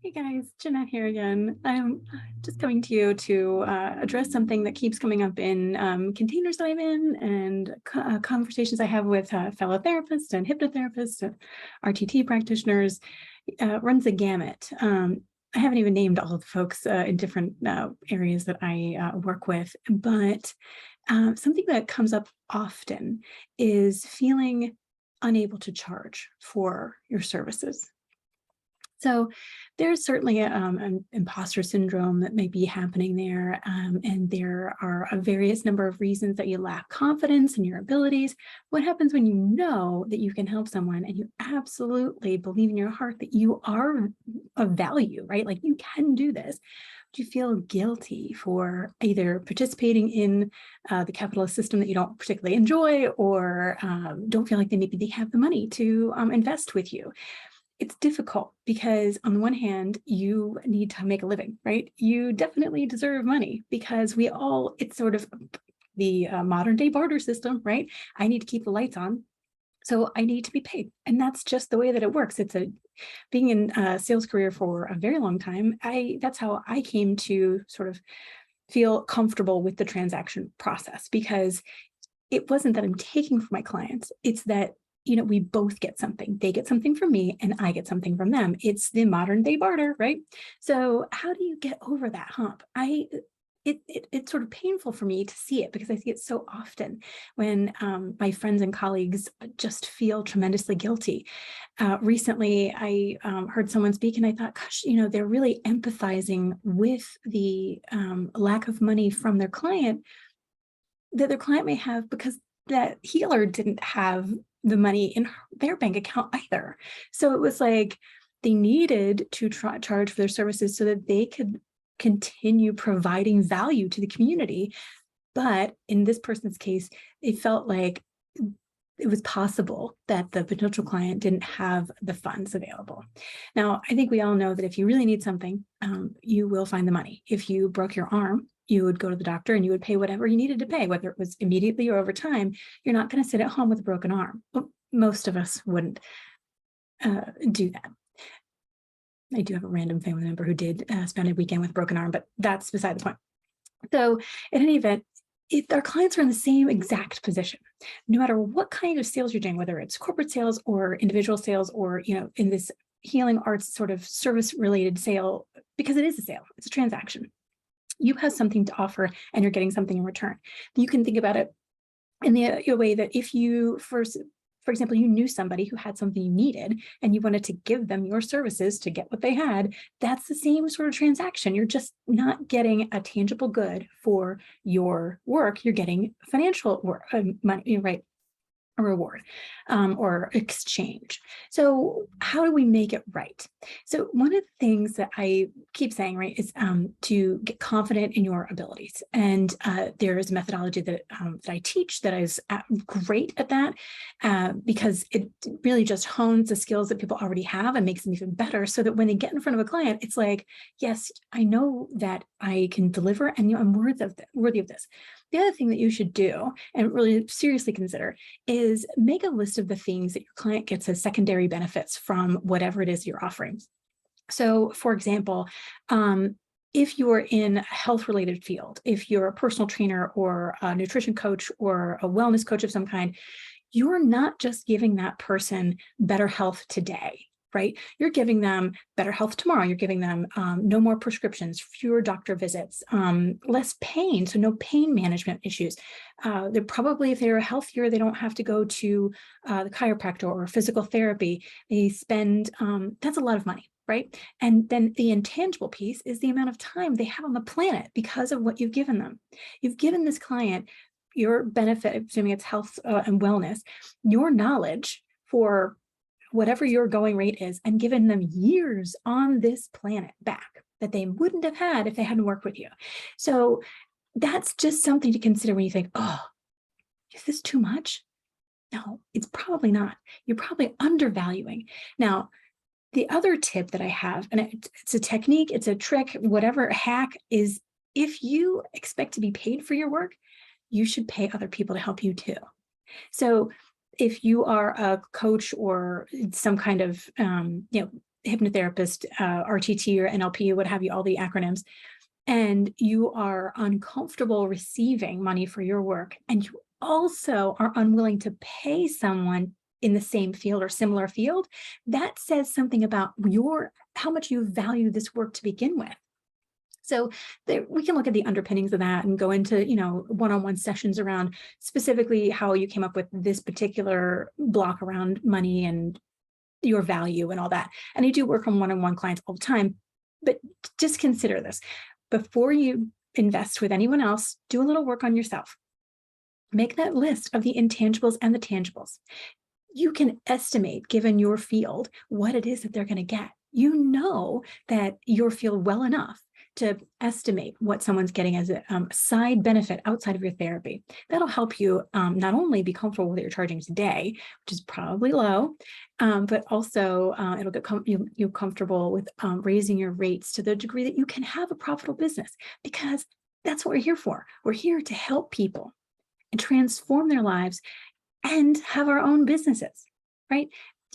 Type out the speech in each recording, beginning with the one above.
Hey guys, Jeanette here again. I'm just coming to you to address something that keeps coming up in containers that I'm in and conversations I have with fellow therapists and hypnotherapists and RTT practitioners. Runs the gamut. I haven't even named all of the folks in different areas that I work with, but something that comes up often is feeling unable to charge for your services. So there's certainly an imposter syndrome that may be happening there. And there are a various number of reasons that you lack confidence in your abilities. What happens when you know that you can help someone and you absolutely believe in your heart that you are of value, right? Like you can do this. But you feel guilty for either participating in the capitalist system that you don't particularly enjoy, or don't feel like maybe they have the money to invest with you. It's difficult because on the one hand, you need to make a living, right? You definitely deserve money because it's sort of the modern day barter system, right? I need to keep the lights on, so I need to be paid. And that's just the way that it works. Being in a sales career for a very long time, that's how I came to sort of feel comfortable with the transaction process, because it wasn't that I'm taking from my clients, it's that we both get something. They get something from me and I get something from them. It's the modern day barter, right? So how do you get over that hump? It's sort of painful for me to see it because I see it so often when my friends and colleagues just feel tremendously guilty. Recently, I heard someone speak and I thought, gosh, they're really empathizing with the lack of money from their client that their client may have, because that healer didn't have the money in their bank account either. So it was like they needed to charge for their services so that they could continue providing value to the community. But in this person's case, it felt like it was possible that the potential client didn't have the funds available. Now, I think we all know that if you really need something, you will find the money. If you broke your arm, you would go to the doctor and you would pay whatever you needed to pay, whether it was immediately or over time. You're not going to sit at home with a broken arm. Well, most of us wouldn't do that. I do have a random family member who did spend a weekend with a broken arm, but that's beside the point. So in any event, if our clients are in the same exact position, no matter what kind of sales you're doing, whether it's corporate sales or individual sales, or in this healing arts sort of service related sale, because it is a sale, it's a transaction. You have something to offer and you're getting something in return. You can think about it in the way that if you for example, you knew somebody who had something you needed and you wanted to give them your services to get what they had, that's the same sort of transaction. You're just not getting a tangible good for your work. You're getting financial money, right? A reward or exchange. So how do we make it right? So one of the things that I keep saying, right, is to get confident in your abilities. And there is a methodology that I teach that is great at that, because it really just hones the skills that people already have and makes them even better, so that when they get in front of a client, it's like, yes, I know that I can deliver and I'm worthy of this. The other thing that you should do and really seriously consider is make a list of the things that your client gets as secondary benefits from whatever it is you're offering. So, for example, if you're in a health-related field, if you're a personal trainer or a nutrition coach or a wellness coach of some kind, you're not just giving that person better health today, right? You're giving them better health tomorrow. You're giving them no more prescriptions, fewer doctor visits, less pain, so no pain management issues. They're probably, if they're healthier, they don't have to go to the chiropractor or physical therapy. They spend, that's a lot of money, right? And then the intangible piece is the amount of time they have on the planet because of what you've given them. You've given this client your benefit, assuming it's health and wellness, your knowledge for whatever your going rate is, and given them years on this planet back that they wouldn't have had if they hadn't worked with you. So that's just something to consider when you think, oh, is this too much? No, it's probably not. You're probably undervaluing. Now, the other tip that I have, and it's a technique, it's a trick, whatever hack, is if you expect to be paid for your work, you should pay other people to help you too. So if you are a coach or some kind of, hypnotherapist, RTT or NLP or what have you, all the acronyms, and you are uncomfortable receiving money for your work, and you also are unwilling to pay someone in the same field or similar field, that says something about how much you value this work to begin with. So we can look at the underpinnings of that and go into, one-on-one sessions around specifically how you came up with this particular block around money and your value and all that. And I do work on one-on-one clients all the time, but just consider this. Before you invest with anyone else, do a little work on yourself. Make that list of the intangibles and the tangibles. You can estimate, given your field, what it is that they're going to get. You know that your field well enough to estimate what someone's getting as a side benefit outside of your therapy. That'll help you not only be comfortable with what you're charging today, which is probably low, but also it'll get you comfortable with raising your rates to the degree that you can have a profitable business, because that's what we're here for. We're here to help people and transform their lives and have our own businesses, right?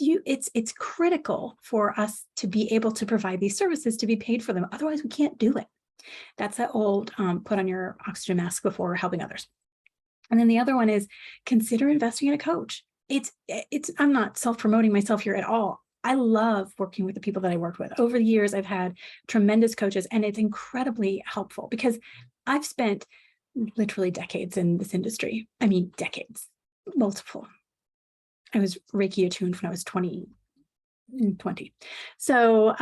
It's critical for us to be able to provide these services, to be paid for them. Otherwise, we can't do it. That's that old put on your oxygen mask before helping others. And then the other one is consider investing in a coach. I'm not self-promoting myself here at all. I love working with the people that I worked with. Over the years, I've had tremendous coaches, and it's incredibly helpful because I've spent literally decades in this industry. I mean, decades, multiple. I was Reiki attuned when I was 20. So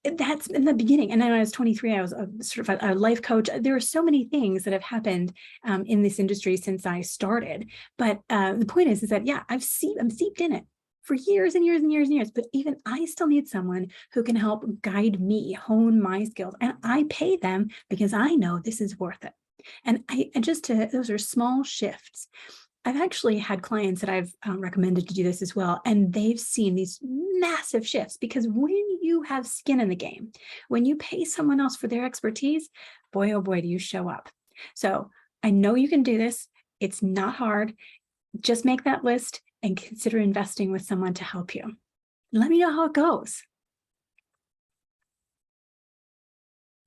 that's in the beginning. And then when I was 23, I was sort of a life coach. There are so many things that have happened in this industry since I started. But the point is that, yeah, I'm seeped in it for years and years and years and years. But even I still need someone who can help guide me, hone my skills. And I pay them because I know this is worth it. And those are small shifts. I've actually had clients that I've recommended to do this as well, and they've seen these massive shifts because when you have skin in the game, when you pay someone else for their expertise, boy, oh boy, do you show up. So I know you can do this. It's not hard. Just make that list and consider investing with someone to help you. Let me know how it goes.